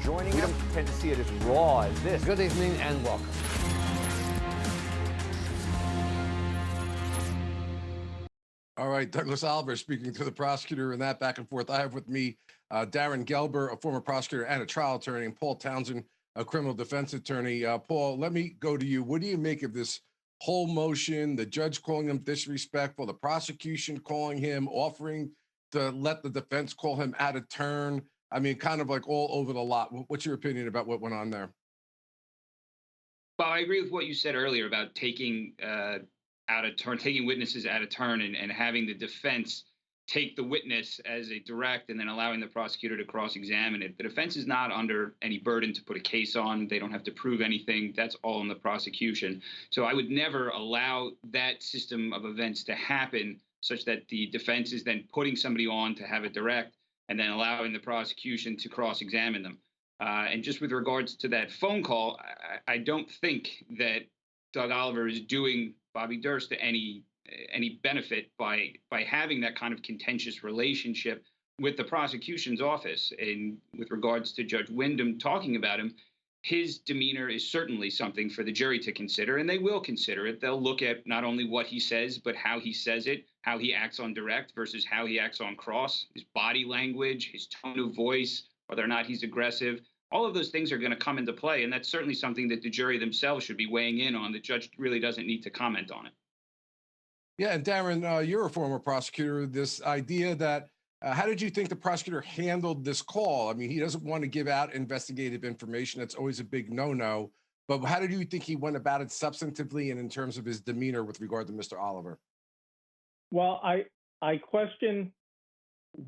joining us. We don't tend to see it as raw as this. Good evening and welcome. All right, Douglas Oliver speaking to the prosecutor and that back and forth. I have with me Darren Gelber, a former prosecutor and a trial attorney, and Paul Townsend, a criminal defense attorney. Paul, let me go to you. What do you make of this whole motion, the judge calling him disrespectful, the prosecution calling him, offering to let the defense call him out of turn? I mean, kind of like all over the lot. What's your opinion about what went on there? Well, I agree with what you said earlier about taking out of turn, taking witnesses out of turn, and having the defense take the witness as a direct and then allowing the prosecutor to cross-examine it. The defense is not under any burden to put a case on. They don't have to prove anything. That's all in the prosecution. So I would never allow that system of events to happen such that the defense is then putting somebody on to have a direct and then allowing the prosecution to cross-examine them. And just with regards to that phone call, I don't think that Doug Oliver is doing Bobby Durst any benefit by having that kind of contentious relationship with the prosecution's office. And with regards to Judge Wyndham talking about him, his demeanor is certainly something for the jury to consider, and they will consider it. They'll look at not only what he says, but how he says it, how he acts on direct versus how he acts on cross, his body language, his tone of voice, whether or not he's aggressive. All of those things are going to come into play, and that's certainly something that the jury themselves should be weighing in on. The judge really doesn't need to comment on it. Yeah, and Darren, you're a former prosecutor. This idea that, how did you think the prosecutor handled this call? I mean, he doesn't want to give out investigative information. That's always a big no-no. But how did you think he went about it substantively and in terms of his demeanor with regard to Mr. Oliver? Well, I question,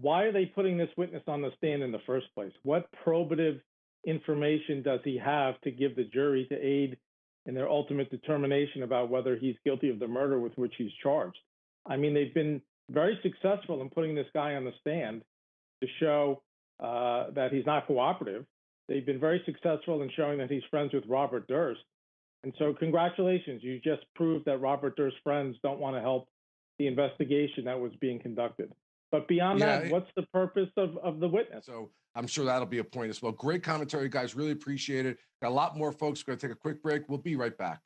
why are they putting this witness on the stand in the first place? What probative information does he have to give the jury to aid in their ultimate determination about whether he's guilty of the murder with which he's charged? I mean, they've been very successful in putting this guy on the stand to show that he's not cooperative. They've been very successful in showing that he's friends with Robert Durst. And so congratulations, you just proved that Robert Durst's friends don't want to help the investigation that was being conducted. But beyond that, what's the purpose of the witness? So I'm sure that'll be a point as well. Great commentary, guys. Really appreciate it. Got a lot more folks. We're going to take a quick break. We'll be right back.